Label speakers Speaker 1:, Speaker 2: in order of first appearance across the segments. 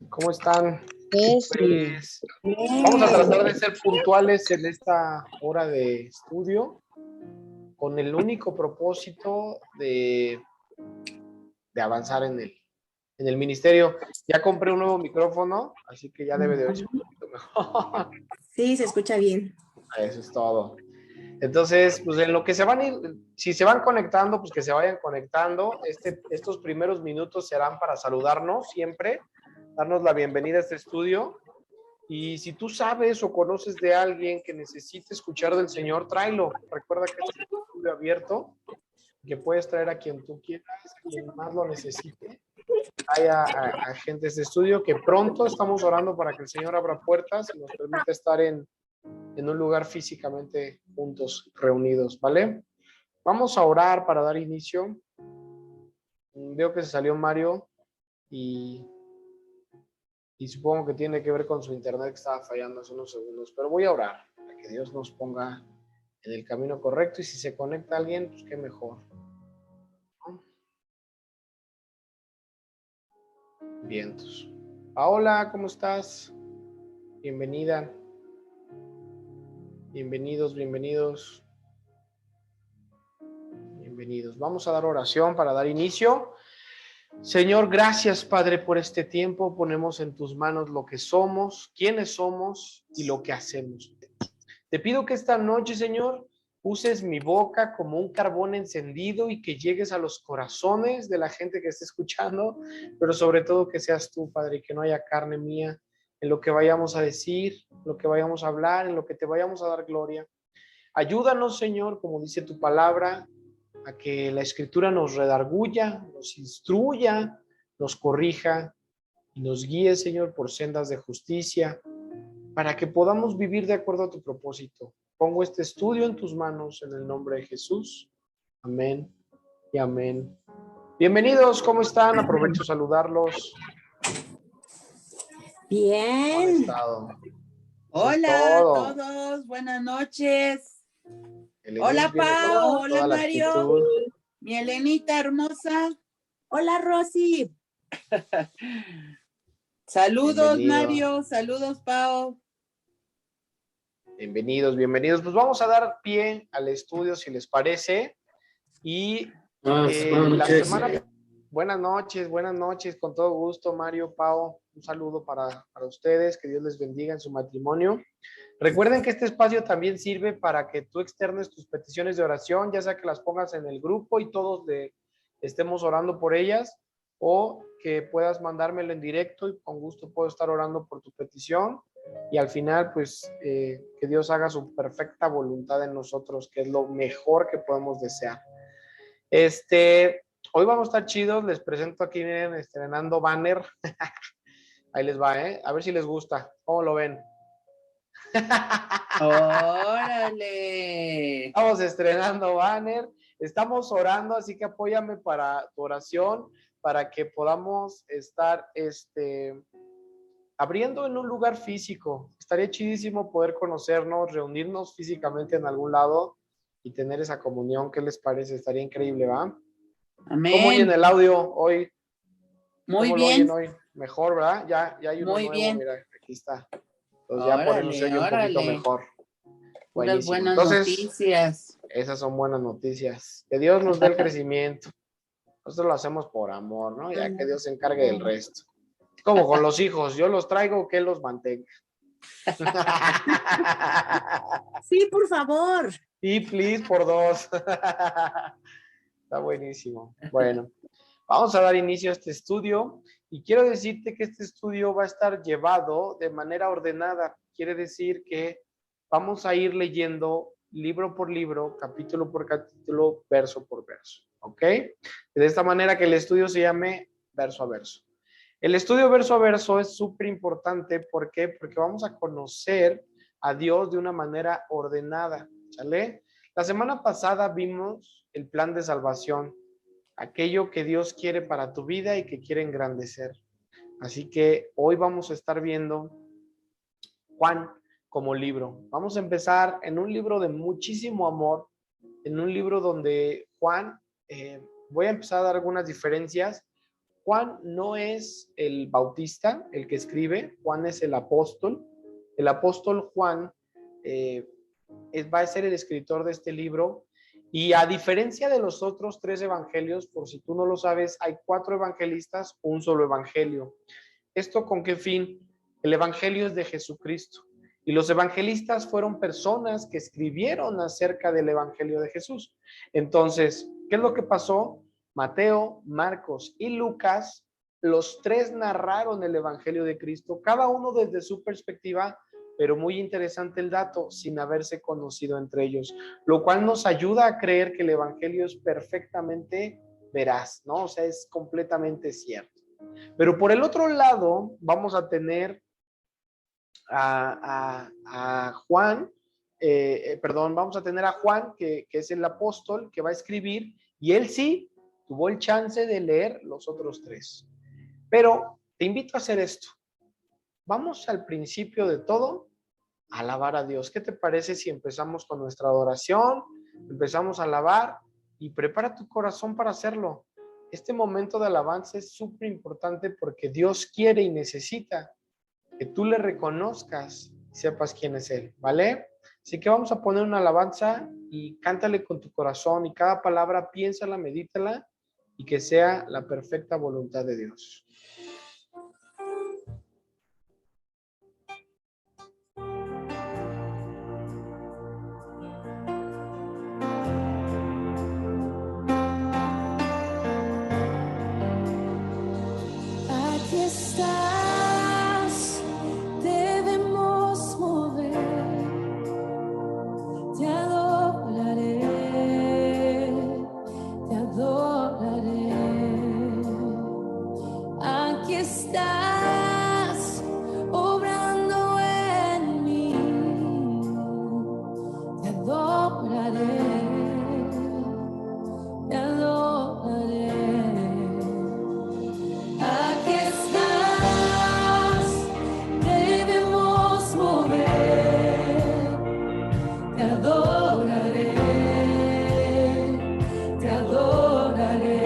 Speaker 1: ¿Cómo están?
Speaker 2: Sí.
Speaker 1: Pues vamos a tratar de ser puntuales en esta hora de estudio con el único propósito de avanzar en el ministerio. Ya compré un nuevo micrófono, así que ya debe de oírse un poquito mejor.
Speaker 2: Sí, se escucha bien.
Speaker 1: Eso es todo. Entonces, pues en lo que se van a ir, si se van conectando, pues que se vayan conectando. Estos primeros minutos serán para saludarnos siempre, darnos la bienvenida a este estudio. Y si tú sabes o conoces de alguien que necesite escuchar del Señor, tráelo. Recuerda que este es un estudio abierto, que puedes traer a quien tú quieras, a quien más lo necesite. Hay a gente de este estudio que pronto estamos orando para que el Señor abra puertas y nos permita estar en un lugar físicamente juntos, reunidos, ¿vale? Vamos a orar para dar inicio. Veo que se salió Mario y supongo que tiene que ver con su internet que estaba fallando hace unos segundos, pero voy a orar para que Dios nos ponga en el camino correcto y si se conecta alguien, pues qué mejor. Vientos. Paola, ¿cómo estás? Bienvenida. Bienvenidos. Bienvenidos. Vamos a dar oración para dar inicio. Señor, gracias, Padre, por este tiempo. Ponemos en tus manos lo que somos, quiénes somos y lo que hacemos. Te pido que esta noche, Señor, uses mi boca como un carbón encendido y que llegues a los corazones de la gente que esté escuchando, pero sobre todo que seas tú, Padre, y que no haya carne mía en lo que vayamos a decir, en lo que vayamos a hablar, en lo que te vayamos a dar gloria. Ayúdanos, Señor, como dice tu palabra, a que la Escritura nos redarguya, nos instruya, nos corrija y nos guíe, Señor, por sendas de justicia, para que podamos vivir de acuerdo a tu propósito. Pongo este estudio en tus manos en el nombre de Jesús. Amén y amén. Bienvenidos, ¿cómo están? Aprovecho saludarlos.
Speaker 2: Bien.
Speaker 1: ¿Cómo han estado?
Speaker 3: Hola a todos, buenas noches. Hola Pau, hola Mario, mi Elenita hermosa.
Speaker 2: Hola Rosy.
Speaker 3: Saludos Mario, saludos Pau.
Speaker 1: Bienvenidos. Pues vamos a dar pie al estudio si les parece. Y la semana... Buenas noches, con todo gusto, Mario, Pau, un saludo para ustedes, que Dios les bendiga en su matrimonio. Recuerden que este espacio también sirve para que tú externes tus peticiones de oración, ya sea que las pongas en el grupo y todos estemos orando por ellas, o que puedas mandármelo en directo y con gusto puedo estar orando por tu petición. Y al final, pues, que Dios haga su perfecta voluntad en nosotros, que es lo mejor que podemos desear. Hoy vamos a estar chidos, les presento aquí, miren, estrenando banner. Ahí les va, a ver si les gusta. ¿Cómo lo ven?
Speaker 3: ¡Órale!
Speaker 1: Estamos estrenando banner, estamos orando, así que apóyame para tu oración, para que podamos estar, abriendo en un lugar físico. Estaría chidísimo poder conocernos, reunirnos físicamente en algún lado y tener esa comunión. ¿Qué les parece? Estaría increíble, ¿va?
Speaker 3: Amén.
Speaker 1: ¿Cómo oyen el audio hoy?
Speaker 3: Muy bien.
Speaker 1: ¿Cómo lo oyen hoy? Mejor, ¿verdad? Ya hay uno
Speaker 3: muy
Speaker 1: nuevo,
Speaker 3: bien.
Speaker 1: Mira, aquí está. Entonces ya por eso se oye un poquito mejor.
Speaker 3: Unas buenas
Speaker 1: Entonces,
Speaker 3: noticias.
Speaker 1: Esas son buenas noticias. Que Dios nos dé el crecimiento. Nosotros lo hacemos por amor, ¿no? Ya que Dios se encargue del resto. Como con los hijos, yo los traigo, que Él los mantenga.
Speaker 2: Sí, por favor.
Speaker 1: Y please, por 2. Está buenísimo. Bueno, vamos a dar inicio a este estudio y quiero decirte que este estudio va a estar llevado de manera ordenada. Quiere decir que vamos a ir leyendo libro por libro, capítulo por capítulo, verso por verso. ¿Ok? De esta manera que el estudio se llame verso a verso. El estudio verso a verso es súper importante. ¿Por qué? Porque vamos a conocer a Dios de una manera ordenada. ¿Sale? La semana pasada vimos el plan de salvación, aquello que Dios quiere para tu vida y que quiere engrandecer. Así que hoy vamos a estar viendo Juan como libro. Vamos a empezar en un libro de muchísimo amor, en un libro donde Juan voy a empezar a dar algunas diferencias. Juan no es el bautista, el que escribe. Juan es el apóstol. El apóstol Juan va a ser el escritor de este libro. Y a diferencia de los otros 3 evangelios, por si tú no lo sabes, hay 4 evangelistas, un solo evangelio. ¿Esto con qué fin? El evangelio es de Jesucristo. Y los evangelistas fueron personas que escribieron acerca del evangelio de Jesús. Entonces, ¿qué es lo que pasó? Mateo, Marcos y Lucas, los 3 narraron el evangelio de Cristo, cada uno desde su perspectiva, pero muy interesante el dato, sin haberse conocido entre ellos, lo cual nos ayuda a creer que el evangelio es perfectamente veraz, ¿no? O sea, es completamente cierto. Pero por el otro lado, vamos a tener a Juan, vamos a tener a Juan, que es el apóstol que va a escribir, y él sí tuvo el chance de leer los otros 3. Pero te invito a hacer esto. Vamos al principio de todo a alabar a Dios. ¿Qué te parece si empezamos con nuestra adoración? Empezamos a alabar y prepara tu corazón para hacerlo. Este momento de alabanza es súper importante porque Dios quiere y necesita que tú le reconozcas y sepas quién es Él, ¿vale? Así que vamos a poner una alabanza y cántale con tu corazón y cada palabra piénsala, medítala y que sea la perfecta voluntad de Dios.
Speaker 4: Aquí estás, debemos mover, te adoraré, te adoraré. Aquí estás, obrando en mí, te adoraré, te adoraré. Aquí estás, debemos mover, te adoraré, te adoraré.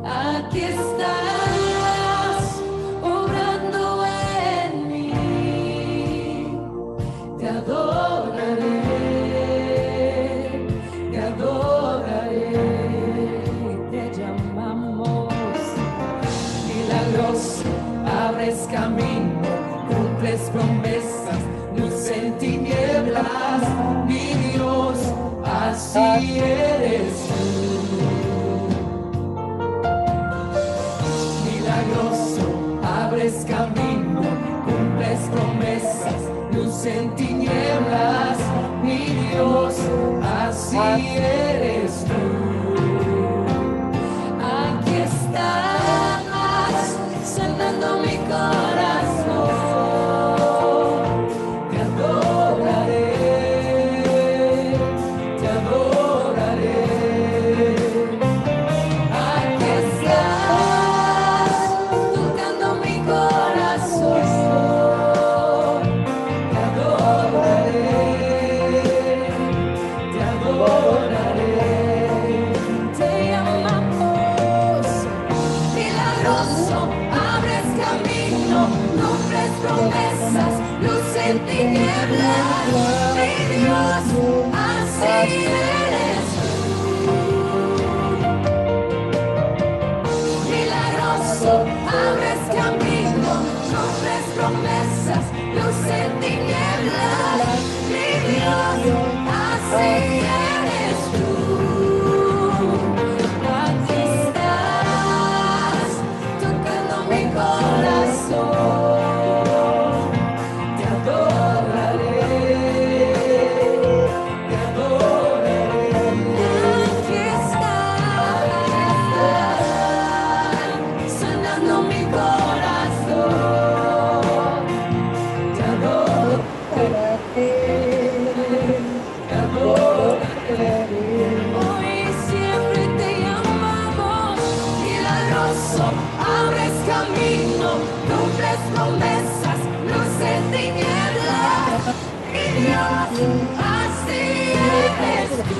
Speaker 4: Aquí estás, obrando en mí, te adoraré, te adoraré. Te llamamos milagroso, abres camino, cumples promesas, luz en tinieblas, mi Dios, así eres tú. Milagroso, abres camino, cumples promesas, luz en tinieblas, mi Dios, así eres tú. Aquí estás, sanando mi corazón, te adoraré, te adoraré. Aquí estás, tocando mi corazón, te adoraré, te adoraré. Te llamamos milagroso, abres camino, cumples promesas, luz en tinieblas, mi Dios, así eres tú. Milagroso, abres camino, cumples promesas, luz en tinieblas, mi Dios, así eres tú. Aquí estás, tocando mi corazón, te adoraré, te adoraré. Aquí estás, sanando mi corazón, te adoraré, te adoraré. Hoy siempre te llamamos milagroso, abres camino, cumples promesas, luz en tinieblas, mi Dios, así eres tú.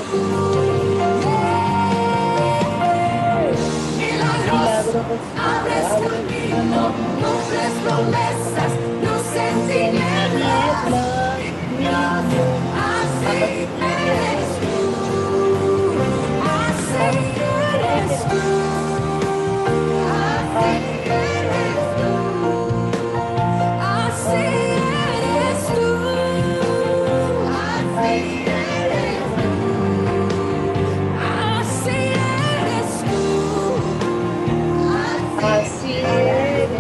Speaker 3: Así eres.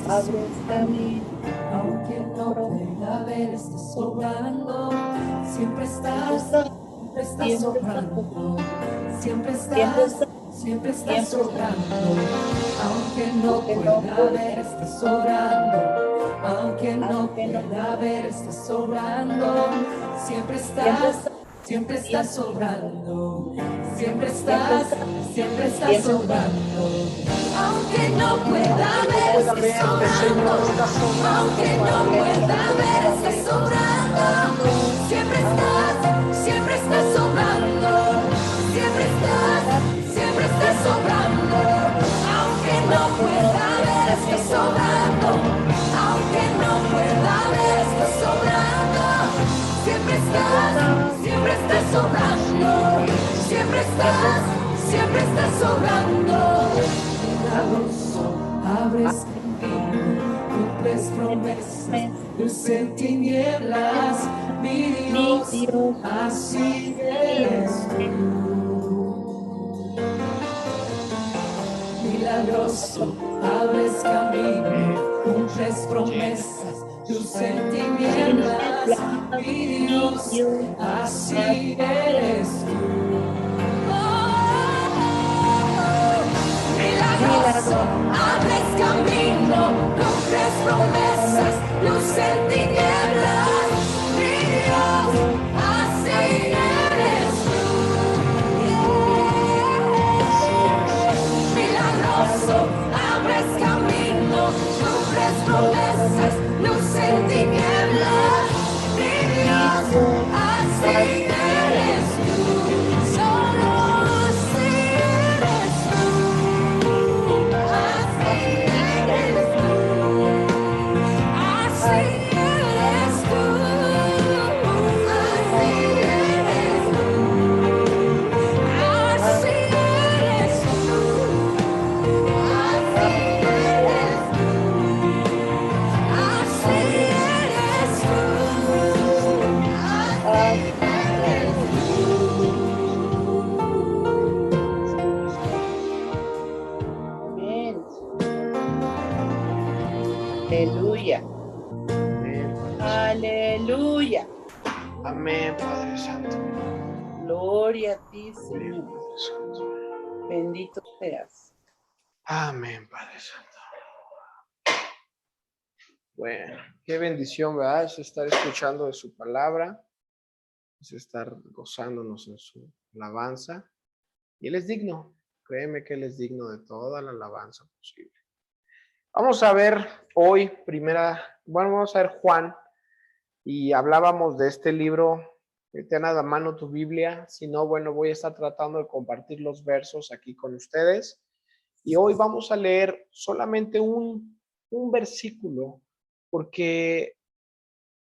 Speaker 3: Abres camino,
Speaker 4: Aunque no pueda ver, estás sobrando. Siempre estás sobrando. Siempre estás sobrando. Aunque no pueda ver, estás sobrando. Aunque no pueda ver, estás sobrando. Siempre estás sobrando. Siempre estás sobrando. Aunque no pueda ver, estás sobrando. Aunque no pueda ver, estás sobrando. Siempre estás sobrando. Siempre estás sobrando. Aunque no pueda ver, estás sobrando. Aunque no pueda ver, estás sobrando. Siempre estás sobrando. Siempre estás sobrando. Milagroso, abres camino, cumples promesas, luz en tinieblas, mi Dios, así eres tú. Milagroso, abres camino, cumples promesas, luz en tinieblas, mi Dios, así eres tú. Milagroso, abres camino, cumples promesas, luz en tinieblas, mi Dios, así eres tú. Milagroso, abres camino, cumples promesas, luz en tinieblas, mi Dios, así eres tú. Solo así eres tú.
Speaker 3: amén. Aleluya.
Speaker 1: Amén,
Speaker 3: Aleluya.
Speaker 1: amén, Padre Santo.
Speaker 3: Gloria a ti,
Speaker 1: Amén,
Speaker 3: Señor.
Speaker 1: Padre Santo.
Speaker 3: Bendito seas.
Speaker 1: Amén, Padre Santo. Bueno, qué bendición, ¿verdad? Es estar escuchando de su palabra, es estar gozándonos en su alabanza. Y Él es digno, créeme que Él es digno de toda la alabanza posible. Vamos a ver hoy, vamos a ver Juan, y hablábamos de este libro. Ten a la mano tu Biblia, si no, bueno, voy a estar tratando de compartir los versos aquí con ustedes. Y hoy vamos a leer solamente un versículo, porque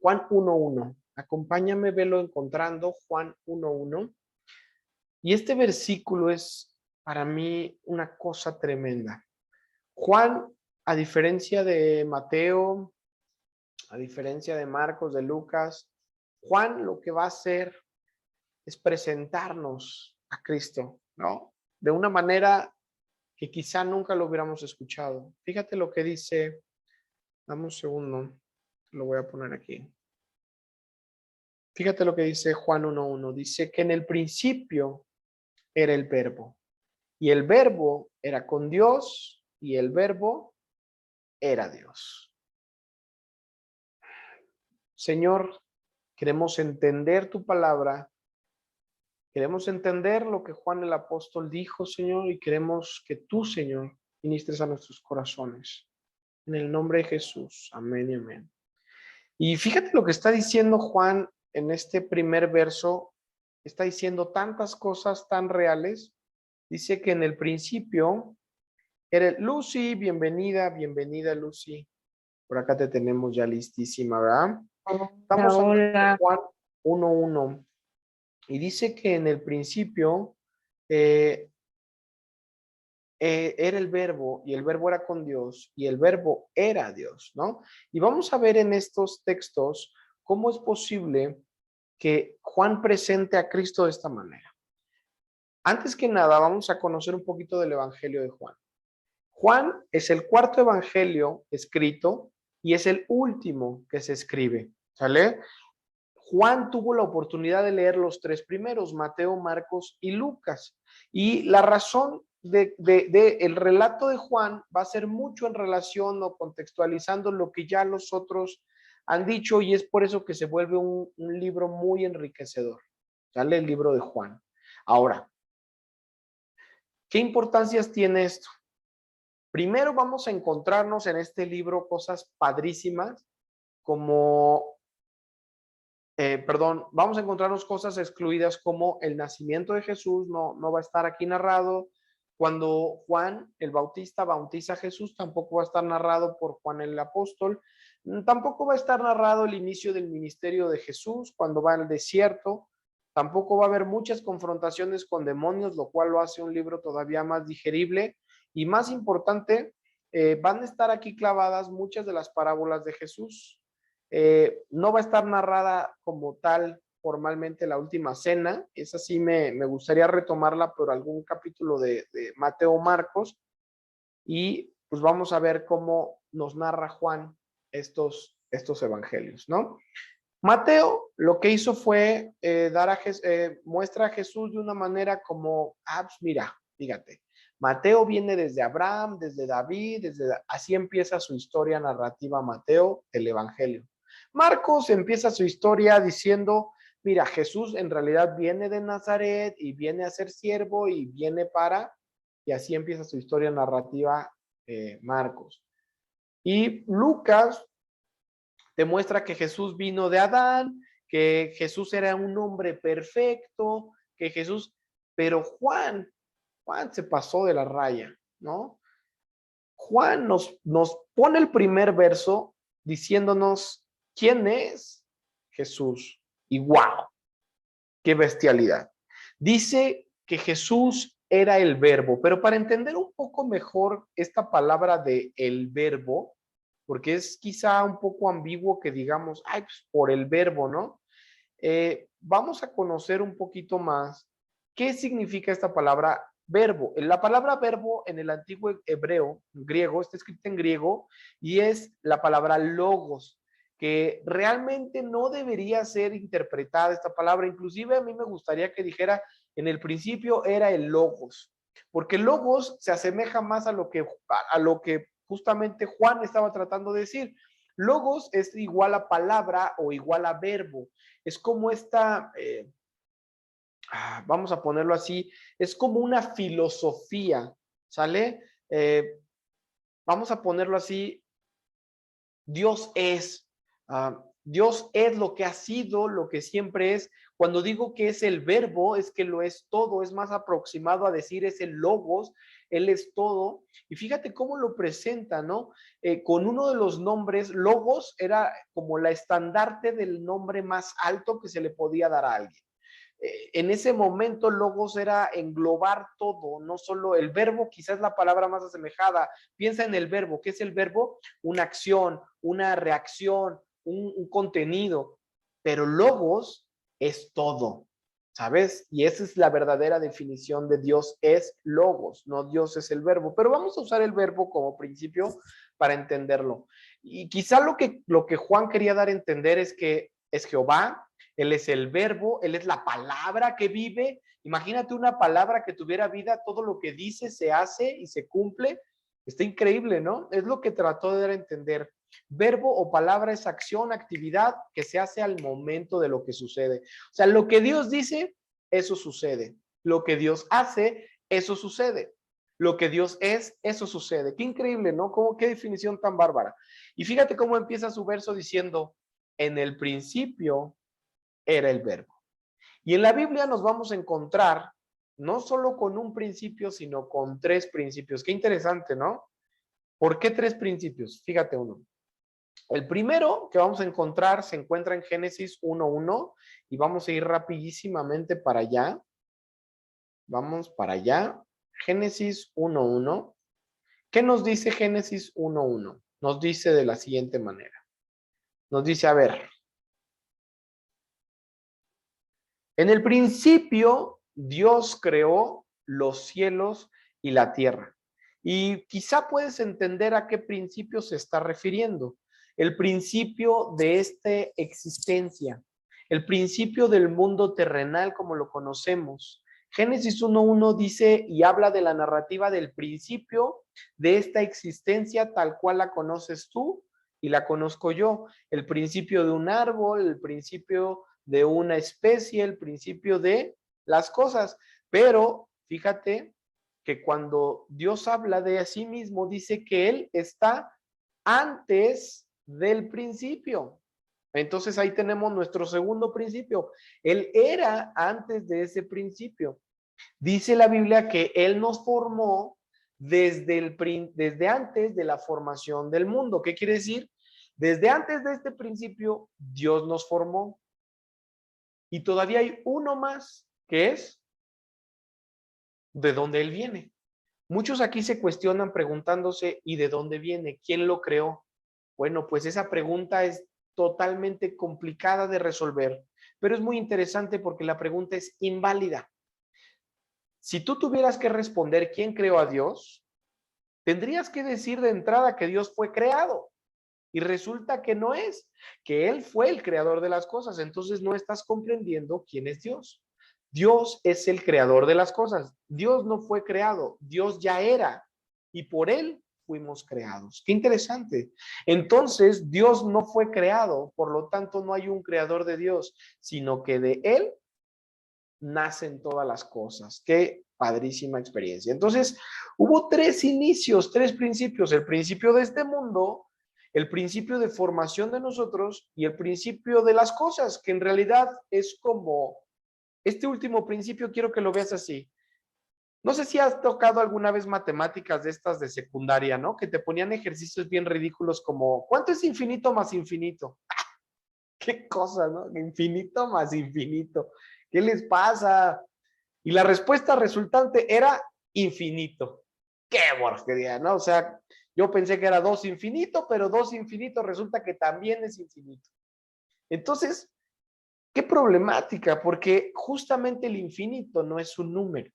Speaker 1: Juan 1:1. Acompáñame, velo encontrando, Juan 1:1. Y este versículo es para mí una cosa tremenda. Juan, a diferencia de Mateo, a diferencia de Marcos, de Lucas, Juan lo que va a hacer es presentarnos a Cristo, ¿no? De una manera que quizá nunca lo hubiéramos escuchado. Fíjate lo que dice, dame un segundo, lo voy a poner aquí. Fíjate lo que dice Juan 1:1. Dice que en el principio era el verbo, y el verbo era con Dios, y el verbo era Dios. Señor, queremos entender tu palabra, queremos entender lo que Juan el apóstol dijo, Señor, y queremos que tú, Señor, ministres a nuestros corazones. En el nombre de Jesús, amén y amén. Y fíjate lo que está diciendo Juan en este primer verso, está diciendo tantas cosas tan reales. Dice que en el principio era Lucy, bienvenida, bienvenida Lucy. Por acá te tenemos ya listísima, ¿verdad? Estamos hablando de Juan 1:1 y dice que en el principio era el verbo y el verbo era con Dios y el verbo era Dios, ¿no? Y vamos a ver en estos textos cómo es posible que Juan presente a Cristo de esta manera. Antes que nada, vamos a conocer un poquito del Evangelio de Juan. Juan es el cuarto evangelio escrito y es el último que se escribe, ¿sale? Juan tuvo la oportunidad de leer los tres primeros, Mateo, Marcos y Lucas. Y la razón el relato de Juan va a ser mucho en relación o contextualizando lo que ya los otros han dicho, y es por eso que se vuelve un libro muy enriquecedor, ¿sale? El libro de Juan. Ahora, ¿qué importancias tiene esto? Primero vamos a encontrarnos en este libro cosas padrísimas como, vamos a encontrarnos cosas excluidas como el nacimiento de Jesús, no va a estar aquí narrado. Cuando Juan el Bautista bautiza a Jesús, tampoco va a estar narrado por Juan el apóstol. Tampoco va a estar narrado el inicio del ministerio de Jesús cuando va al desierto. Tampoco va a haber muchas confrontaciones con demonios, lo cual lo hace un libro todavía más digerible. Y más importante, van a estar aquí clavadas muchas de las parábolas de Jesús. No va a estar narrada como tal formalmente la última cena. Esa sí me gustaría retomarla por algún capítulo de Mateo o Marcos. Y pues vamos a ver cómo nos narra Juan estos evangelios, ¿no? Mateo lo que hizo fue muestra a Jesús de una manera como, pues mira, fíjate, Mateo viene desde Abraham, desde David, así empieza su historia narrativa Mateo del Evangelio. Marcos empieza su historia diciendo, mira, Jesús en realidad viene de Nazaret y viene a ser siervo y y así empieza su historia narrativa Marcos. Y Lucas te muestra que Jesús vino de Adán, que Jesús era un hombre perfecto, pero Juan se pasó de la raya, ¿no? Juan nos pone el primer verso diciéndonos quién es Jesús. Y wow, qué bestialidad. Dice que Jesús era el verbo, pero para entender un poco mejor esta palabra de el verbo, porque es quizá un poco ambiguo que digamos, pues por el verbo, ¿no? Vamos a conocer un poquito más qué significa esta palabra verbo. La palabra verbo en el antiguo hebreo, griego, está escrita en griego y es la palabra logos, que realmente no debería ser interpretada esta palabra. Inclusive a mí me gustaría que dijera, en el principio era el logos, porque logos se asemeja más a lo que justamente Juan estaba tratando de decir. Logos es igual a palabra o igual a verbo. Es como vamos a ponerlo así, es como una filosofía, ¿sale? Vamos a ponerlo así, Dios es lo que ha sido, lo que siempre es. Cuando digo que es el verbo, es que lo es todo, es más aproximado a decir es el logos, él es todo. Y fíjate cómo lo presenta, ¿no? Con uno de los nombres, logos era como la estandarte del nombre más alto que se le podía dar a alguien. En ese momento logos era englobar todo, no solo el verbo, quizás la palabra más asemejada. Piensa en el verbo. ¿Qué es el verbo? Una acción, una reacción, un contenido, pero logos es todo, ¿sabes? Y esa es la verdadera definición de Dios, es logos, no Dios es el verbo, pero vamos a usar el verbo como principio para entenderlo. Y quizá lo que Juan quería dar a entender es que es Jehová, él es el verbo, él es la palabra que vive. Imagínate una palabra que tuviera vida, todo lo que dice se hace y se cumple. Está increíble, ¿no? Es lo que trató de dar a entender. Verbo o palabra es acción, actividad que se hace al momento de lo que sucede. O sea, lo que Dios dice, eso sucede. Lo que Dios hace, eso sucede. Lo que Dios es, eso sucede. Qué increíble, ¿no? Qué definición tan bárbara. Y fíjate cómo empieza su verso diciendo, en el principio era el verbo. Y en la Biblia nos vamos a encontrar no solo con un principio, sino con tres principios. Qué interesante, ¿no? ¿Por qué tres principios? Fíjate uno. El primero que vamos a encontrar se encuentra en Génesis 1:1 y vamos a ir rapidísimamente para allá. Vamos para allá. Génesis 1:1. ¿Qué nos dice Génesis 1:1? Nos dice de la siguiente manera. Nos dice, a ver, en el principio Dios creó los cielos y la tierra. Y quizá puedes entender a qué principio se está refiriendo. El principio de esta existencia, el principio del mundo terrenal como lo conocemos. Génesis 1:1 dice y habla de la narrativa del principio de esta existencia tal cual la conoces tú y la conozco yo. El principio de un árbol, el principio de una especie, el principio de las cosas. Pero fíjate que cuando Dios habla de sí mismo, dice que Él está antes del principio. Entonces ahí tenemos nuestro segundo principio. Él era antes de ese principio. Dice la Biblia que Él nos formó desde antes de la formación del mundo. ¿Qué quiere decir? Desde antes de este principio, Dios nos formó. Y todavía hay uno más, que es de dónde Él viene. Muchos aquí se cuestionan preguntándose, ¿y de dónde viene? ¿Quién lo creó? Bueno, pues esa pregunta es totalmente complicada de resolver, pero es muy interesante porque la pregunta es inválida. Si tú tuvieras que responder quién creó a Dios, tendrías que decir de entrada que Dios fue creado. Y resulta que no es, que Él fue el creador de las cosas. Entonces no estás comprendiendo quién es Dios. Dios es el creador de las cosas. Dios no fue creado, Dios ya era y por Él fuimos creados. Qué interesante. Entonces Dios no fue creado, por lo tanto no hay un creador de Dios, sino que de Él nacen todas las cosas. Qué padrísima experiencia. Entonces hubo tres inicios, tres principios. El principio de este mundo, el principio de formación de nosotros y el principio de las cosas, que en realidad es como este último principio. Quiero que lo veas así. No sé si has tocado alguna vez matemáticas de estas de secundaria, ¿no? Que te ponían ejercicios bien ridículos como, ¿cuánto es infinito más infinito? Qué cosa, ¿no? Infinito más infinito. ¿Qué les pasa? Y la respuesta resultante era infinito. Qué porquería, ¿no? O sea, yo pensé que era 2 infinito, pero 2 infinito resulta que también es infinito. Entonces, qué problemática, porque justamente el infinito no es un número,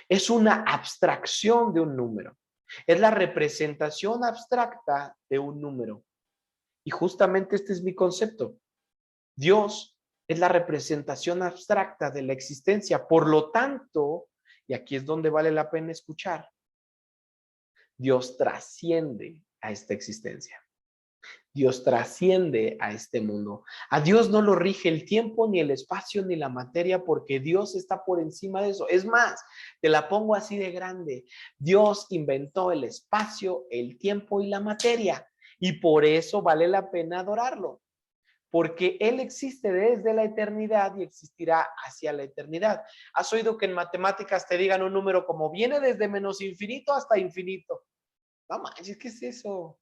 Speaker 1: es una abstracción de un número, es la representación abstracta de un número. Y justamente este es mi concepto. Dios es la representación abstracta de la existencia. Por lo tanto, y aquí es donde vale la pena escuchar, Dios trasciende a esta existencia. Dios trasciende a este mundo. A Dios no lo rige el tiempo, ni el espacio, ni la materia, porque Dios está por encima de eso. Es más, te la pongo así de grande. Dios inventó el espacio, el tiempo y la materia, y por eso vale la pena adorarlo, porque Él existe desde la eternidad y existirá hacia la eternidad. ¿Has oído que en matemáticas te digan un número como viene desde menos infinito hasta infinito? No manches, ¿qué es eso?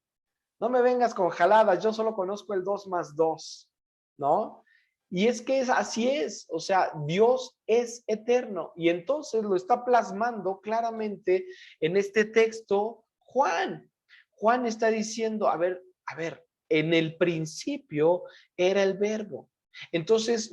Speaker 1: No me vengas con jaladas, yo solo conozco el 2 más 2, ¿no? Y es que así es, o sea, Dios es eterno y entonces lo está plasmando claramente en este texto Juan. Juan está diciendo, a ver, en el principio era el verbo. Entonces,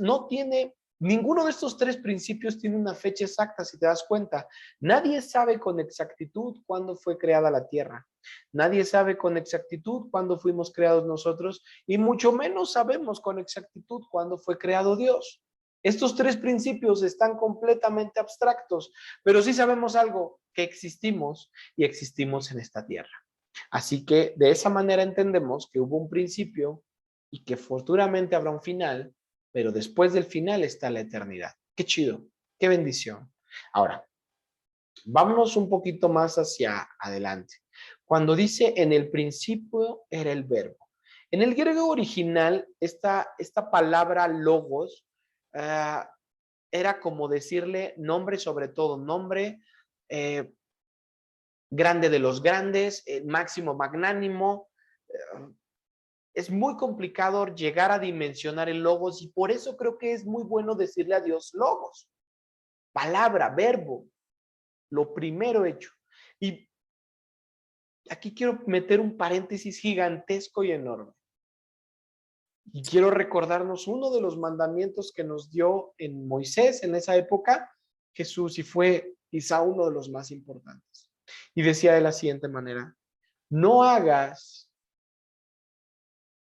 Speaker 1: ninguno de estos tres principios tiene una fecha exacta, si te das cuenta. Nadie sabe con exactitud cuándo fue creada la tierra. Nadie sabe con exactitud cuándo fuimos creados nosotros y mucho menos sabemos con exactitud cuándo fue creado Dios. Estos tres principios están completamente abstractos, pero sí sabemos algo, que existimos y existimos en esta tierra. Así que de esa manera entendemos que hubo un principio y que futuramente habrá un final, pero después del final está la eternidad. Qué chido, qué bendición. Ahora, vámonos un poquito más hacia adelante. Cuando dice en el principio era el verbo. En el griego original, esta palabra logos era como decirle nombre sobre todo, nombre grande de los grandes, máximo magnánimo. Es muy complicado llegar a dimensionar el logos y por eso creo que es muy bueno decirle a Dios logos. Palabra, verbo, lo primero hecho. Y aquí quiero meter un paréntesis gigantesco y enorme. Y quiero recordarnos uno de los mandamientos que nos dio en Moisés en esa época, Jesús, y fue quizá uno de los más importantes. Y decía de la siguiente manera, no hagas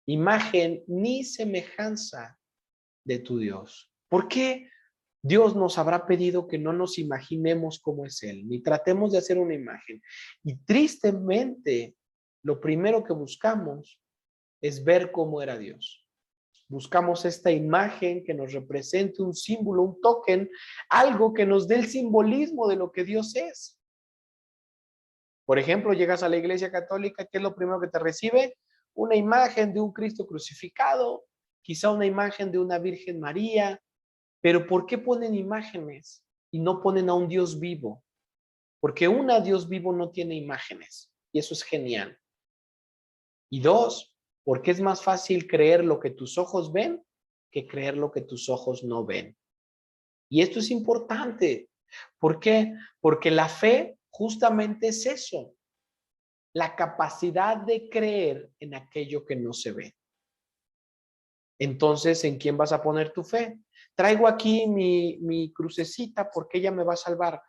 Speaker 1: imagen ni semejanza de tu Dios. ¿Por qué Dios nos habrá pedido que no nos imaginemos cómo es Él, ni tratemos de hacer una imagen? Y tristemente, lo primero que buscamos es ver cómo era Dios. Buscamos esta imagen que nos represente un símbolo, un token, algo que nos dé el simbolismo de lo que Dios es. Por ejemplo, llegas a la iglesia católica, ¿qué es lo primero que te recibe? Una imagen de un Cristo crucificado, quizá una imagen de una Virgen María, pero ¿por qué ponen imágenes y no ponen a un Dios vivo? Porque un Dios vivo no tiene imágenes y eso es genial. Y dos, porque es más fácil creer lo que tus ojos ven que creer lo que tus ojos no ven. Y esto es importante. ¿Por qué? Porque la fe justamente es eso, la capacidad de creer en aquello que no se ve. Entonces, ¿en quién vas a poner tu fe? Traigo aquí mi crucecita porque ella me va a salvar.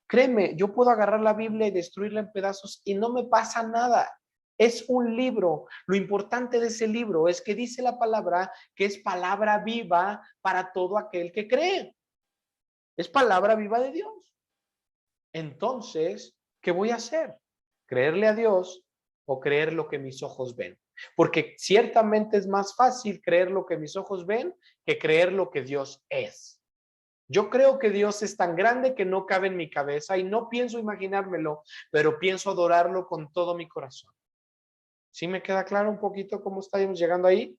Speaker 1: Créeme, yo puedo agarrar la Biblia y destruirla en pedazos y no me pasa nada. Es un libro. Lo importante de ese libro es que dice la palabra que es palabra viva para todo aquel que cree. Es palabra viva de Dios. Entonces, ¿qué voy a hacer? ¿Creerle a Dios o creer lo que mis ojos ven? Porque ciertamente es más fácil creer lo que mis ojos ven que creer lo que Dios es. Yo creo que Dios es tan grande que no cabe en mi cabeza y no pienso imaginármelo, pero pienso adorarlo con todo mi corazón. ¿Sí me queda claro un poquito cómo estamos llegando ahí?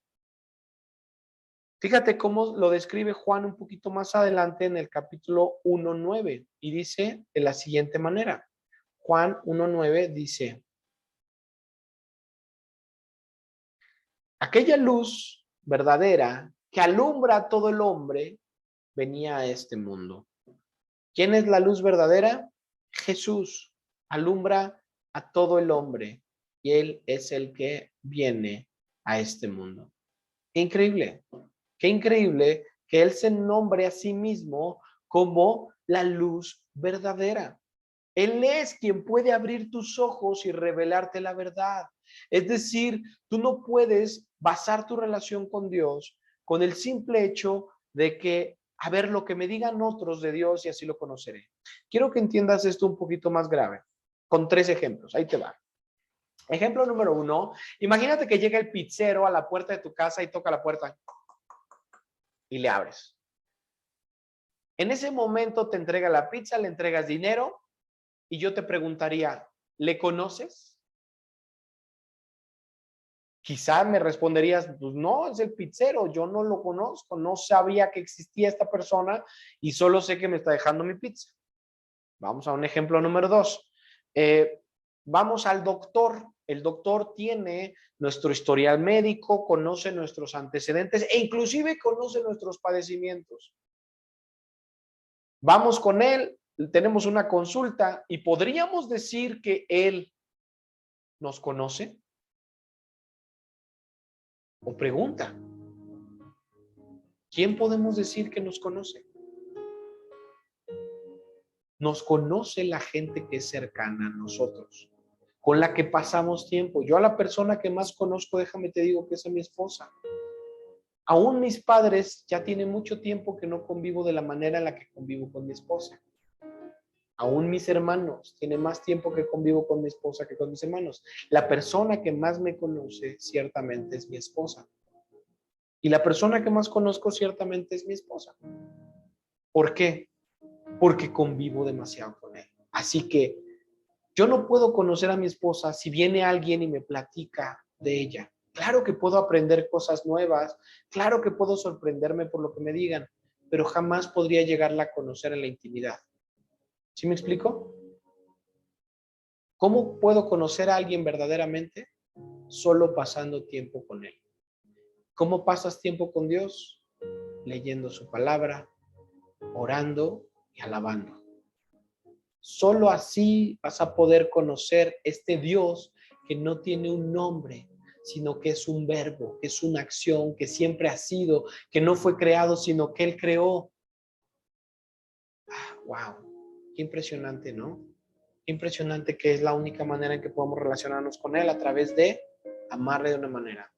Speaker 1: Fíjate cómo lo describe Juan un poquito más adelante en el capítulo 1:9 y dice de la siguiente manera. Juan 1:9 dice, aquella luz verdadera que alumbra a todo el hombre venía a este mundo. ¿Quién es la luz verdadera? Jesús alumbra a todo el hombre y Él es el que viene a este mundo. Qué increíble que Él se nombre a sí mismo como la luz verdadera. Él es quien puede abrir tus ojos y revelarte la verdad. Es decir, tú no puedes basar tu relación con Dios con el simple hecho de que, a ver, lo que me digan otros de Dios y así lo conoceré. Quiero que entiendas esto un poquito más grave, con 3 ejemplos. Ahí te va. Ejemplo número 1, imagínate que llega el pizzero a la puerta de tu casa y toca la puerta y le abres. En ese momento te entrega la pizza, le entregas dinero y yo te preguntaría, ¿le conoces? Quizá me responderías, pues no, es el pizzero, yo no lo conozco, no sabía que existía esta persona y solo sé que me está dejando mi pizza. Vamos a un ejemplo número 2. Vamos al doctor. El doctor tiene nuestro historial médico, conoce nuestros antecedentes e inclusive conoce nuestros padecimientos. Vamos con él, tenemos una consulta y podríamos decir que él nos conoce. O pregunta, ¿quién podemos decir que nos conoce? Nos conoce la gente que es cercana a nosotros, con la que pasamos tiempo. Yo a la persona que más conozco, déjame te digo que es a mi esposa. Aún mis padres ya tienen mucho tiempo que no convivo de la manera en la que convivo con mi esposa. Aún mis hermanos tienen más tiempo que convivo con mi esposa que con mis hermanos. La persona que más me conoce ciertamente es mi esposa. Y la persona que más conozco ciertamente es mi esposa. ¿Por qué? Porque convivo demasiado con él. Así que yo no puedo conocer a mi esposa si viene alguien y me platica de ella. Claro que puedo aprender cosas nuevas, claro que puedo sorprenderme por lo que me digan, pero jamás podría llegarla a conocer en la intimidad. ¿Sí me explico? ¿Cómo puedo conocer a alguien verdaderamente? Solo pasando tiempo con él. ¿Cómo pasas tiempo con Dios? Leyendo su palabra, orando y alabando. Solo así vas a poder conocer este Dios que no tiene un nombre, sino que es un verbo, que es una acción, que siempre ha sido, que no fue creado, sino que Él creó. Wow, qué impresionante, ¿no? Qué impresionante que es la única manera en que podemos relacionarnos con Él, a través de amarle de una manera.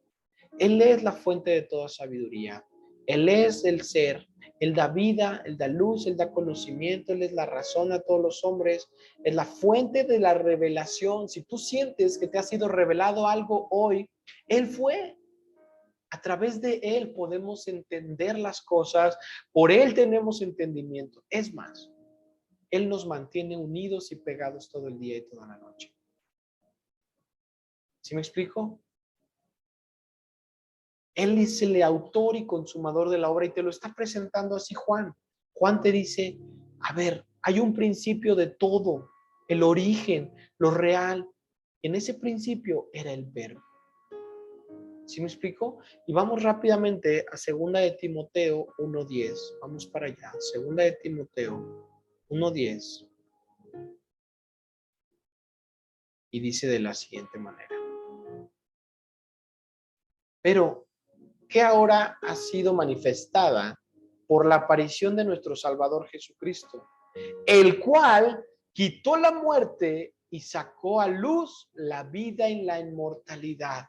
Speaker 1: Él es la fuente de toda sabiduría. Él es el ser. Él da vida, Él da luz, Él da conocimiento, Él es la razón a todos los hombres. Es la fuente de la revelación. Si tú sientes que te ha sido revelado algo hoy, Él fue. A través de Él podemos entender las cosas. Por Él tenemos entendimiento. Es más, Él nos mantiene unidos y pegados todo el día y toda la noche. ¿Sí me explico? Él es el autor y consumador de la obra y te lo está presentando así Juan. Juan te dice, a ver, hay un principio de todo, el origen, lo real. En ese principio era el verbo. ¿Sí me explico? Y vamos rápidamente a 2 de Timoteo 1:10. Vamos para allá. 2 de Timoteo 1:10. Y dice de la siguiente manera. Pero que ahora ha sido manifestada por la aparición de nuestro Salvador Jesucristo, el cual quitó la muerte y sacó a luz la vida y la inmortalidad.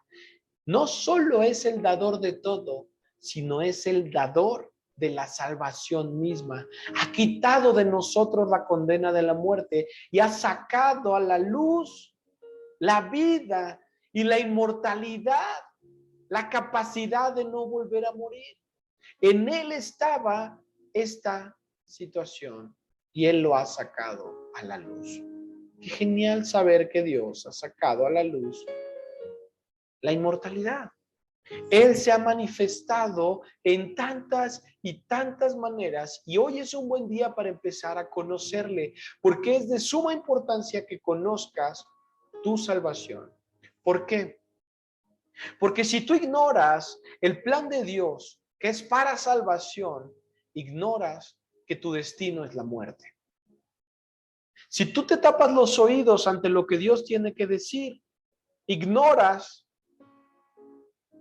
Speaker 1: No solo es el dador de todo, sino es el dador de la salvación misma. Ha quitado de nosotros la condena de la muerte y ha sacado a la luz la vida y la inmortalidad, la capacidad de no volver a morir. En Él estaba esta situación y Él lo ha sacado a la luz. Qué genial saber que Dios ha sacado a la luz la inmortalidad. Él se ha manifestado en tantas y tantas maneras y hoy es un buen día para empezar a conocerle, porque es de suma importancia que conozcas tu salvación. ¿Por qué? Porque si tú ignoras el plan de Dios, que es para salvación, ignoras que tu destino es la muerte. Si tú te tapas los oídos ante lo que Dios tiene que decir, ignoras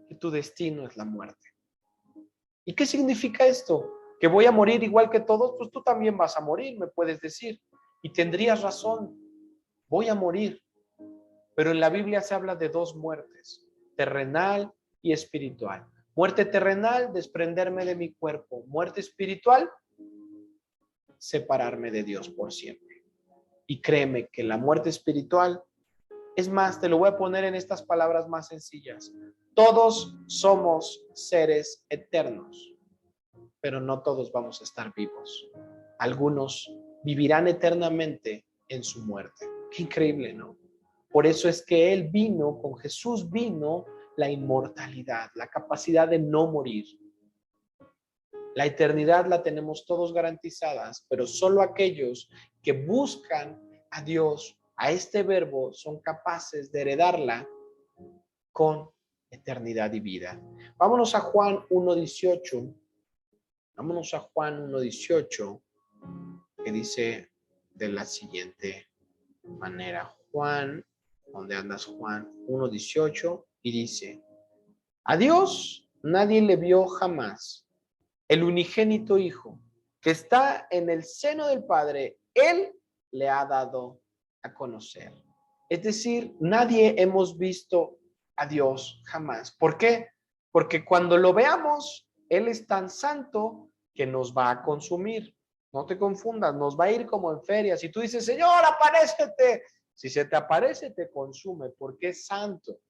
Speaker 1: que tu destino es la muerte. ¿Y qué significa esto? ¿Que voy a morir igual que todos? Pues tú también vas a morir, me puedes decir. Y tendrías razón, voy a morir. Pero en la Biblia se habla de dos muertes, terrenal y espiritual. Muerte terrenal, desprenderme de mi cuerpo. Muerte espiritual, separarme de Dios por siempre. Y créeme que la muerte espiritual, es más, te lo voy a poner en estas palabras más sencillas. Todos somos seres eternos, pero no todos vamos a estar vivos. Algunos vivirán eternamente en su muerte. Qué increíble, ¿no? Por eso es que Él vino, con Jesús vino la inmortalidad, la capacidad de no morir. La eternidad la tenemos todos garantizadas, pero solo aquellos que buscan a Dios, a este verbo, son capaces de heredarla con eternidad y vida. Vámonos a Juan 1:18. Vámonos a Juan 1:18, que dice de la siguiente manera. Juan, ¿dónde andas Juan? 1:18 y dice, a Dios nadie le vio jamás. El unigénito Hijo, que está en el seno del Padre, Él le ha dado a conocer. Es decir, nadie hemos visto a Dios jamás. ¿Por qué? Porque cuando lo veamos, Él es tan santo que nos va a consumir. No te confundas, nos va a ir como en feria. Si tú dices, Señor, aparécete. Si se te aparece, te consume porque es santo.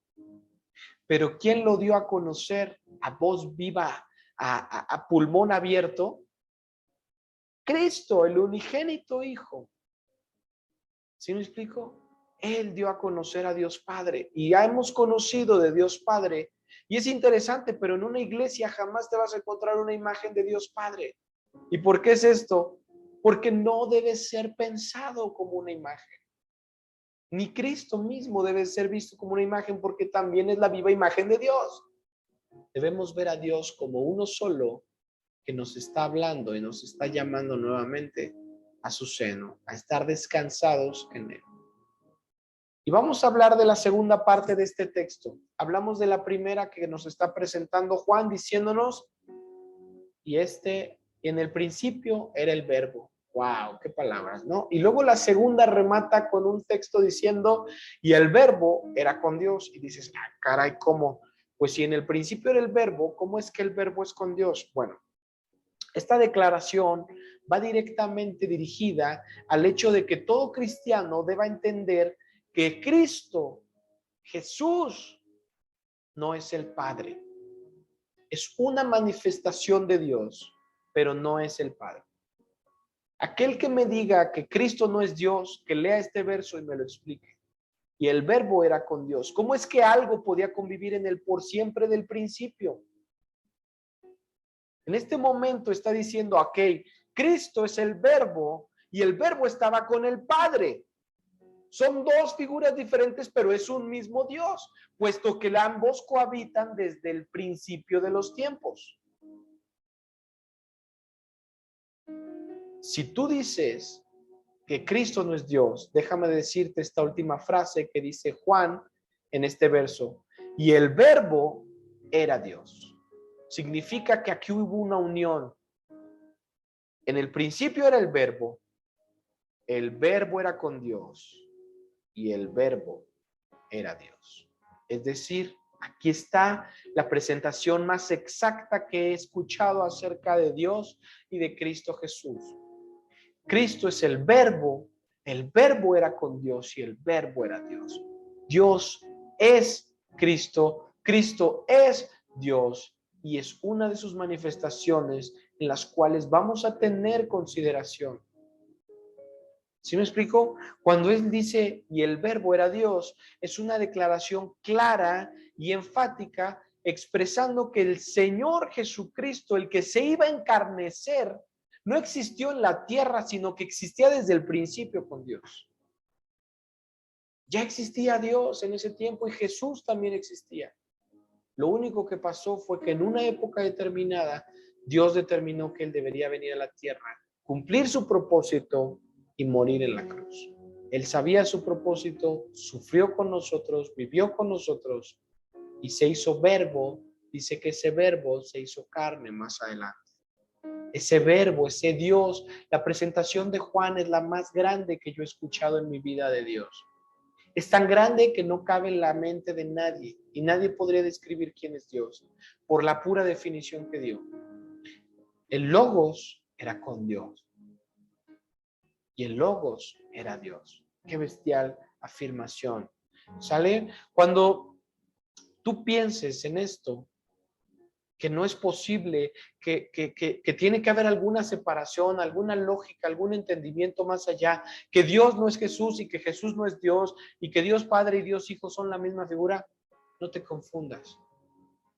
Speaker 1: Pero ¿quién lo dio a conocer a voz viva, a pulmón abierto? Cristo, el unigénito Hijo. ¿Sí me explico? Él dio a conocer a Dios Padre y ya hemos conocido de Dios Padre. Y es interesante, pero en una iglesia jamás te vas a encontrar una imagen de Dios Padre. ¿Y por qué es esto? Porque no debe ser pensado como una imagen. Ni Cristo mismo debe ser visto como una imagen porque también es la viva imagen de Dios. Debemos ver a Dios como uno solo que nos está hablando y nos está llamando nuevamente a su seno, a estar descansados en Él. Y vamos a hablar de la segunda parte de este texto. Hablamos de la primera que nos está presentando Juan diciéndonos, y en el principio era el verbo. Wow, qué palabras, ¿no? Y luego la segunda remata con un texto diciendo, y el verbo era con Dios. Y dices, ah, caray, ¿cómo? Pues si en el principio era el verbo, ¿cómo es que el verbo es con Dios? Bueno, esta declaración va directamente dirigida al hecho de que todo cristiano deba entender que Cristo, Jesús, no es el Padre. Es una manifestación de Dios, pero no es el Padre. Aquel que me diga que Cristo no es Dios, que lea este verso y me lo explique. Y el verbo era con Dios. ¿Cómo es que algo podía convivir en él por siempre del principio? En este momento está diciendo, ok, Cristo es el verbo y el verbo estaba con el Padre. Son dos figuras diferentes, pero es un mismo Dios, puesto que ambos cohabitan desde el principio de los tiempos. Si tú dices que Cristo no es Dios, déjame decirte esta última frase que dice Juan en este verso, y el verbo era Dios. Significa que aquí hubo una unión. En el principio era el verbo era con Dios y el verbo era Dios. Es decir, aquí está la presentación más exacta que he escuchado acerca de Dios y de Cristo Jesús. Cristo es el verbo era con Dios y el verbo era Dios. Dios es Cristo, Cristo es Dios y es una de sus manifestaciones en las cuales vamos a tener consideración. ¿Sí me explico? Cuando él dice, y el verbo era Dios, es una declaración clara y enfática expresando que el Señor Jesucristo, el que se iba a encarnecer, no existió en la tierra, sino que existía desde el principio con Dios. Ya existía Dios en ese tiempo y Jesús también existía. Lo único que pasó fue que en una época determinada, Dios determinó que Él debería venir a la tierra, cumplir su propósito y morir en la cruz. Él sabía su propósito, sufrió con nosotros, vivió con nosotros y se hizo verbo. Dice que ese verbo se hizo carne más adelante. Ese verbo, ese Dios, la presentación de Juan es la más grande que yo he escuchado en mi vida de Dios. Es tan grande que no cabe en la mente de nadie y nadie podría describir quién es Dios por la pura definición que dio. El Logos era con Dios y el Logos era Dios. Qué bestial afirmación. ¿Sale? Cuando tú pienses en esto, que no es posible, que tiene que haber alguna separación, alguna lógica, algún entendimiento más allá, que Dios no es Jesús y que Jesús no es Dios y que Dios Padre y Dios Hijo son la misma figura, no te confundas.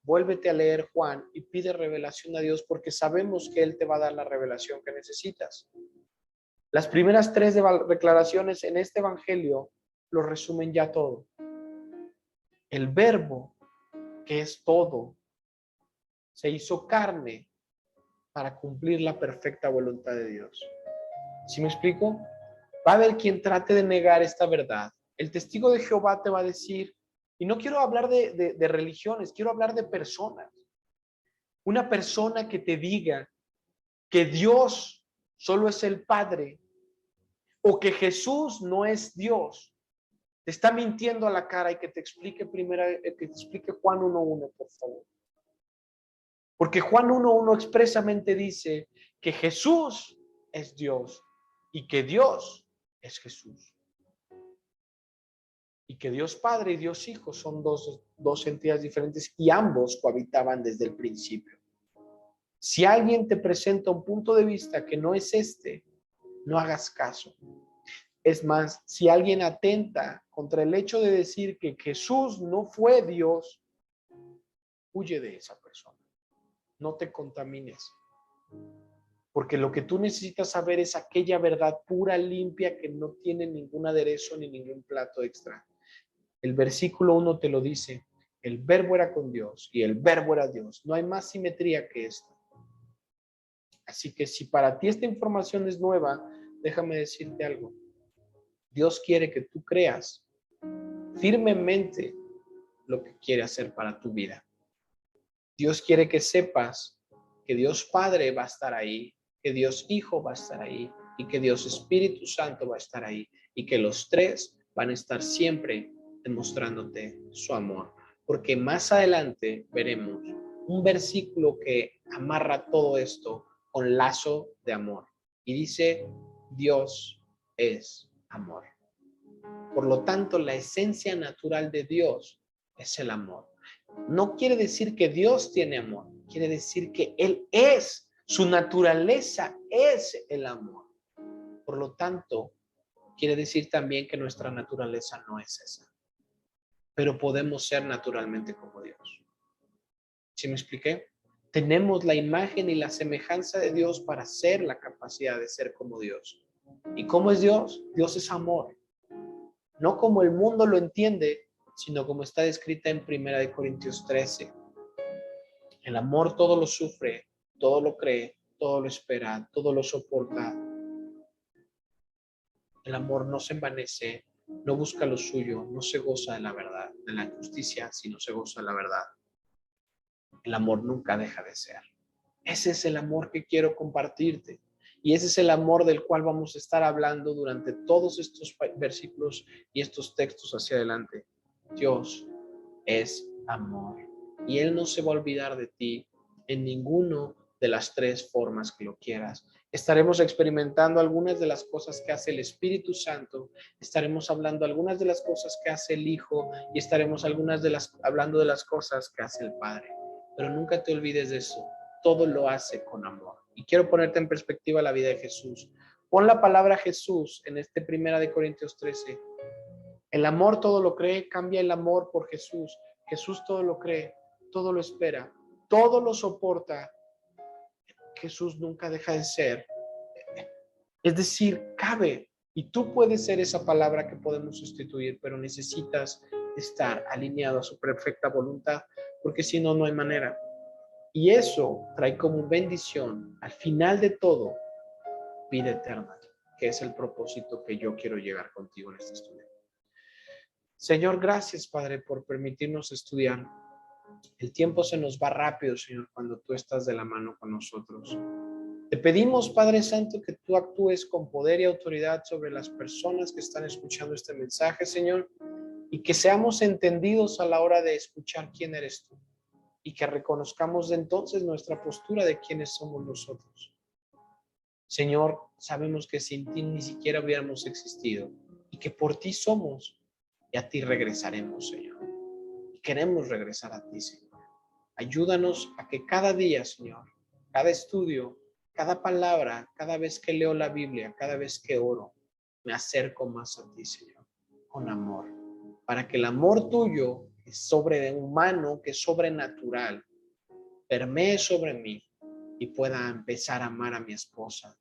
Speaker 1: Vuélvete a leer Juan y pide revelación a Dios porque sabemos que Él te va a dar la revelación que necesitas. Las primeras 3 declaraciones en este evangelio lo resumen ya todo. El verbo, que es todo, se hizo carne para cumplir la perfecta voluntad de Dios. ¿Sí me explico? Va a haber quien trate de negar esta verdad. El testigo de Jehová te va a decir, y no quiero hablar de religiones, quiero hablar de personas. Una persona que te diga que Dios solo es el Padre o que Jesús no es Dios, te está mintiendo a la cara y que te explique Juan 1:1, por favor. Porque Juan 1:1 expresamente dice que Jesús es Dios y que Dios es Jesús. Y que Dios Padre y Dios Hijo son dos entidades diferentes y ambos cohabitaban desde el principio. Si alguien te presenta un punto de vista que no es este, no hagas caso. Es más, si alguien atenta contra el hecho de decir que Jesús no fue Dios, huye de esa persona. No te contamines. Porque lo que tú necesitas saber es aquella verdad pura, limpia, que no tiene ningún aderezo ni ningún plato extra. El versículo 1 te lo dice. El verbo era con Dios y el verbo era Dios. No hay más simetría que esto. Así que si para ti esta información es nueva, déjame decirte algo. Dios quiere que tú creas firmemente lo que quiere hacer para tu vida. Dios quiere que sepas que Dios Padre va a estar ahí, que Dios Hijo va a estar ahí y que Dios Espíritu Santo va a estar ahí y que los tres van a estar siempre demostrándote su amor. Porque más adelante veremos un versículo que amarra todo esto con lazo de amor y dice: Dios es amor. Por lo tanto, la esencia natural de Dios es el amor. No quiere decir que Dios tiene amor, quiere decir que Él es, su naturaleza es el amor. Por lo tanto, quiere decir también que nuestra naturaleza no es esa. Pero podemos ser naturalmente como Dios. ¿Sí me expliqué? Tenemos la imagen y la semejanza de Dios para ser la capacidad de ser como Dios. ¿Y cómo es Dios? Dios es amor. No como el mundo lo entiende, sino como está descrita en 1 Corintios 13. El amor todo lo sufre, todo lo cree, todo lo espera, todo lo soporta. El amor no se envanece, no busca lo suyo, no se goza de la verdad, de la justicia, sino se goza de la verdad. El amor nunca deja de ser. Ese es el amor que quiero compartirte. Y ese es el amor del cual vamos a estar hablando durante todos estos versículos y estos textos hacia adelante. Dios es amor. Y Él no se va a olvidar de ti en ninguno de las tres formas que lo quieras. Estaremos experimentando algunas de las cosas que hace el Espíritu Santo. Estaremos hablando algunas de las cosas que hace el Hijo y estaremos hablando de las cosas que hace el Padre. Pero nunca te olvides de eso. Todo lo hace con amor. Y quiero ponerte en perspectiva la vida de Jesús. Pon la palabra Jesús en 1 Corintios 13. El amor todo lo cree, cambia el amor por Jesús. Jesús todo lo cree, todo lo espera, todo lo soporta. Jesús nunca deja de ser. Es decir, cabe. Y tú puedes ser esa palabra que podemos sustituir, pero necesitas estar alineado a su perfecta voluntad, porque si no, no hay manera. Y eso trae como bendición, al final de todo, vida eterna, que es el propósito que yo quiero llegar contigo en este estudio. Señor, gracias, Padre, por permitirnos estudiar. El tiempo se nos va rápido, Señor, cuando tú estás de la mano con nosotros. Te pedimos, Padre Santo, que tú actúes con poder y autoridad sobre las personas que están escuchando este mensaje, Señor, y que seamos entendidos a la hora de escuchar quién eres tú. Y que reconozcamos entonces nuestra postura de quiénes somos nosotros. Señor, sabemos que sin ti ni siquiera hubiéramos existido y que por ti somos y a ti regresaremos, Señor. Y queremos regresar a ti, Señor. Ayúdanos a que cada día, Señor, cada estudio, cada palabra, cada vez que leo la Biblia, cada vez que oro, me acerco más a ti, Señor, con amor, para que el amor tuyo, que es sobrehumano, que es sobrenatural, permee sobre mí y pueda empezar a amar a mi esposa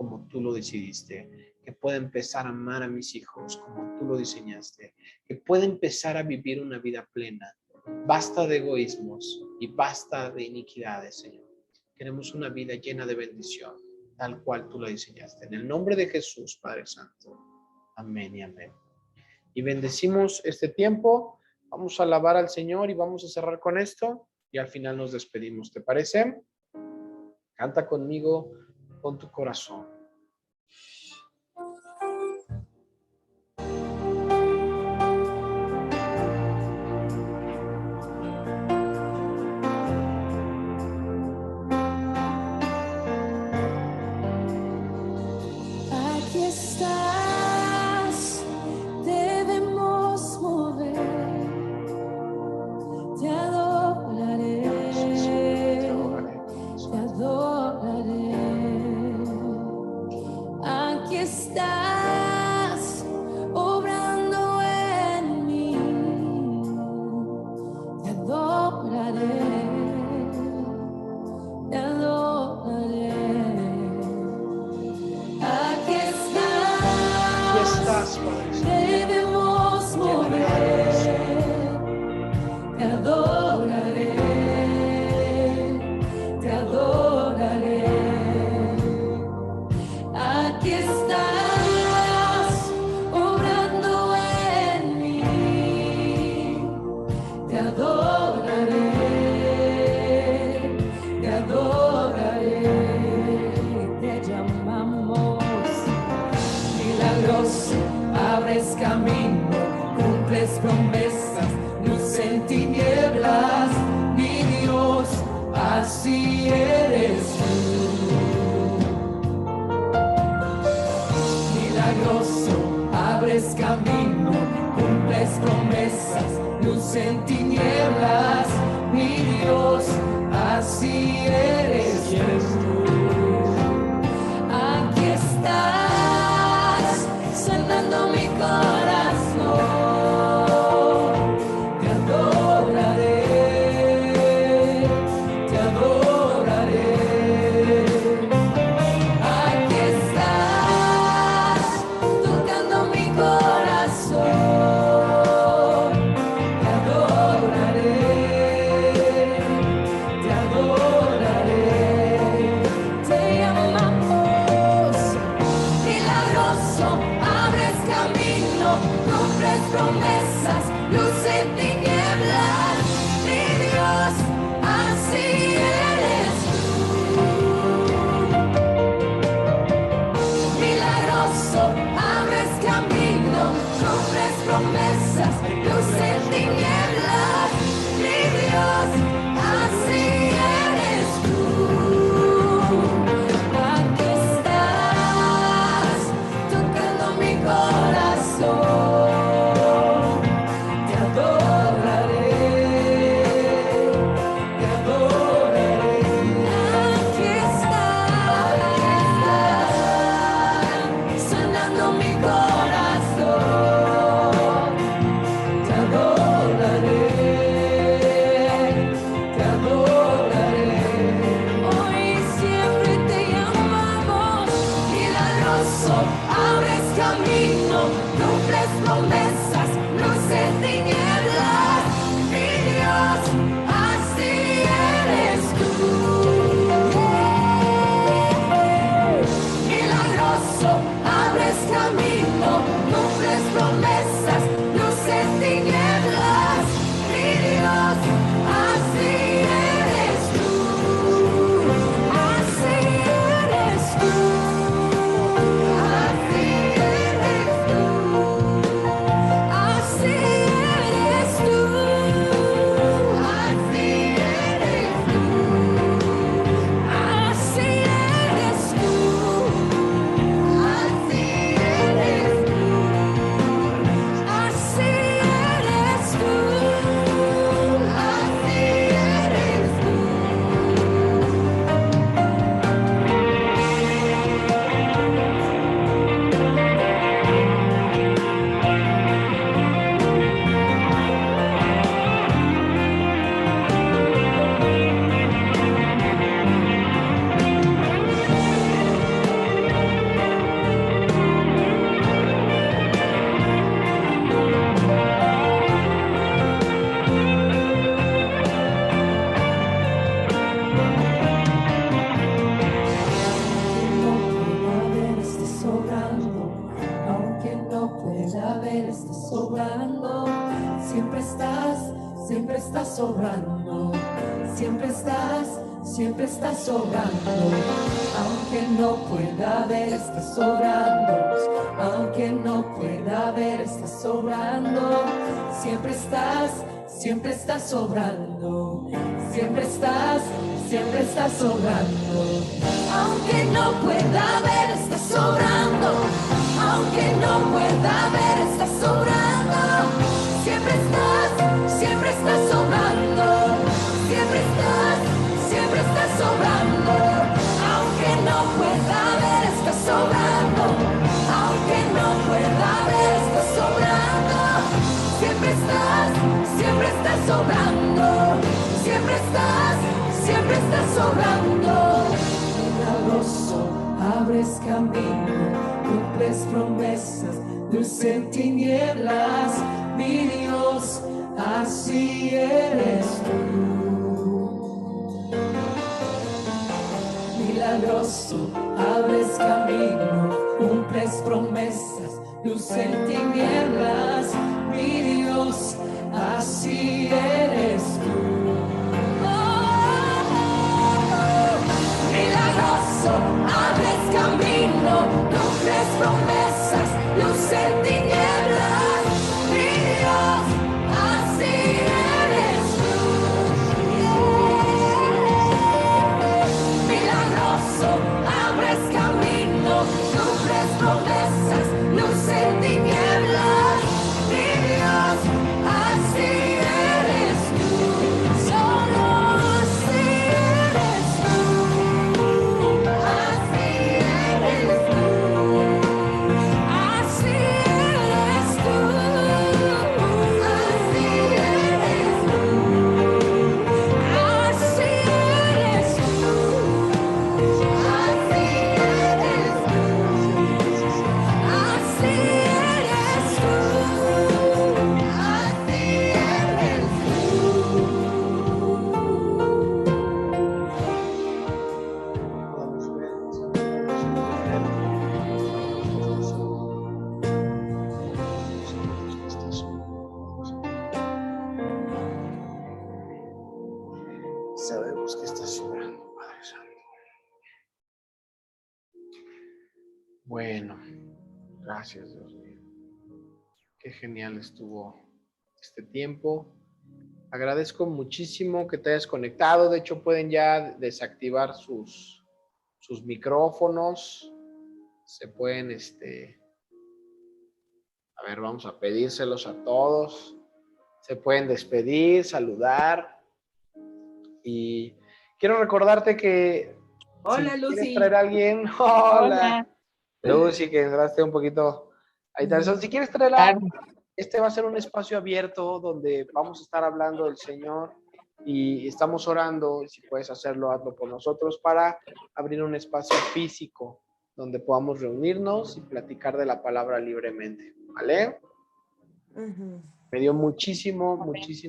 Speaker 1: como tú lo decidiste, que pueda empezar a amar a mis hijos como tú lo diseñaste, que pueda empezar a vivir una vida plena. Basta de egoísmos y basta de iniquidades, Señor. Queremos una vida llena de bendición, tal cual tú la diseñaste. En el nombre de Jesús, Padre Santo. Amén y amén. Y bendecimos este tiempo. Vamos a alabar al Señor y vamos a cerrar con esto. Y al final nos despedimos. ¿Te parece? Canta conmigo con tu corazón.
Speaker 4: te adoraré. Aquí
Speaker 1: Aquí estás, Padre.
Speaker 4: debemos mover, te adoraré, te adoraré. Aquí estás, obrando en mí, te adoraré, te adoraré. Te llamamos milagroso, abres camino, cumples promesas, luz en tinieblas, mi Dios, así eres tú. Milagroso, abres camino, cumples promesas, luz en tinieblas, mi Dios, así eres tú. Aquí estás, sanando mi corazón, te adoraré, te adoraré. Aquí estás, tocando mi corazón, te adoraré, te adoraré. Te llamamos milagroso, abres camino, cumples promesas, luz en tinieblas, mi Dios, así eres tú. Milagroso, abres camino, cumples promesas, luz en tinieblas, mi Dios, así eres tú. Aquí estás, tocando mi corazón, te adoraré, te adoraré. Aquí estás, sanando mi corazón, te adoraré, te adoraré. Hoy siempre te llamamos milagroso, abres camino, cumples promesas, luz en tinieblas, mi Dios, así eres tú. Milagroso, abres camino, cumples promesas, luz en tinieblas, mi Dios, así eres tú, así eres tú, así eres tú, así eres tú, así eres tú, así eres tú, así eres tú, así eres tú, así eres aunque no pueda ver, estés sobrando, siempre estás sobrando, siempre estás sobrando, aunque no pueda ver, estás sobrando, aunque no pueda ver, estás sobrando, siempre estás sobrando, siempre estás sobrando, aunque no pueda ver, estás sobrando, aunque no pueda ver, estás sobrando, siempre estás sobrando, siempre estás sobrando, aunque no pueda ver, estás sobrando, aunque no pueda ver, estás sobrando, siempre estás sobrando, siempre siempre estás sobrando. Milagroso, abres camino, cumples promesas, luz en tinieblas, mi Dios, así eres tú. Milagroso, abres camino, cumples promesas, luz en tinieblas, mi Dios, así eres tú. Milagroso, abres camino, cumples promesas, luz en tinieblas, mi Dios, así eres tú. Milagroso, abres camino, cumples promesas, luz en tinieblas, mi Dios, así eres tú. Solo así eres tú. Así eres tú. Así eres tú. Así eres tú. Así eres tú. Así eres tú. Así eres tú. Así eres
Speaker 1: Sabemos que estás sobrando, Padre Santo. Bueno, gracias, Dios mío. Qué genial estuvo este tiempo. Agradezco muchísimo que te hayas conectado. De hecho, pueden ya desactivar sus micrófonos. Se pueden, a ver, vamos a pedírselos a todos. Se pueden despedir, saludar. Y quiero recordarte que
Speaker 3: Hola,
Speaker 1: si
Speaker 3: Lucy.
Speaker 1: quieres traer a alguien, hola. Lucy, que entraste un poquito ahí tal. Si quieres traer a alguien, este va a ser un espacio abierto donde vamos a estar hablando del Señor y estamos orando. Si puedes hacerlo, hazlo por nosotros para abrir un espacio físico donde podamos reunirnos y platicar de la palabra libremente, ¿vale? Me dio muchísimo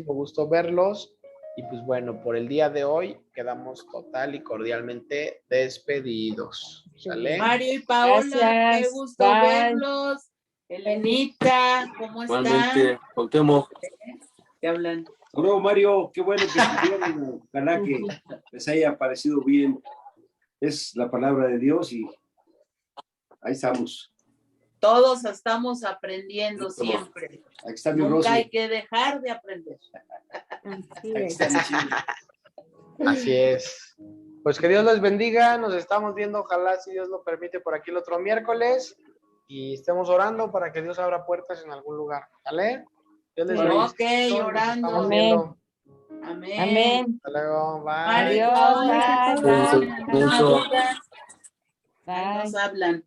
Speaker 1: gusto verlos. Y pues bueno, por el día de hoy quedamos total y cordialmente despedidos. ¿Sale?
Speaker 3: Mario y Paola,
Speaker 5: Gracias.
Speaker 3: qué gusto
Speaker 5: Bye.
Speaker 3: verlos. Elenita, ¿cómo
Speaker 6: Igualmente,
Speaker 3: están?
Speaker 6: Cuauhtémoc.
Speaker 3: ¿Qué hablan?
Speaker 7: Hasta luego, Mario, qué bueno que estuvieron. Ojalá que les haya parecido bien. Es la palabra de Dios y ahí estamos.
Speaker 3: Todos estamos aprendiendo siempre.
Speaker 7: Aquí está mi
Speaker 3: Nunca
Speaker 7: Rosy.
Speaker 3: hay que dejar de aprender.
Speaker 2: Así
Speaker 7: Aquí
Speaker 2: es.
Speaker 7: está mi Silvia.
Speaker 1: Así es. Pues que Dios les bendiga. Nos estamos viendo, ojalá, si Dios lo permite, por aquí el otro miércoles. Y estemos orando para que Dios abra puertas en algún lugar. ¿Vale? Dios les bendiga.
Speaker 3: Ok, orando.
Speaker 1: Estamos
Speaker 5: Amén.
Speaker 1: viendo.
Speaker 3: Amén.
Speaker 5: Amén.
Speaker 1: Hasta luego. Bye.
Speaker 3: Mario y
Speaker 5: Adiós.
Speaker 3: Paola,
Speaker 5: Bye.
Speaker 3: ¿alguna duda? Ahí
Speaker 5: Bye.
Speaker 3: nos hablan.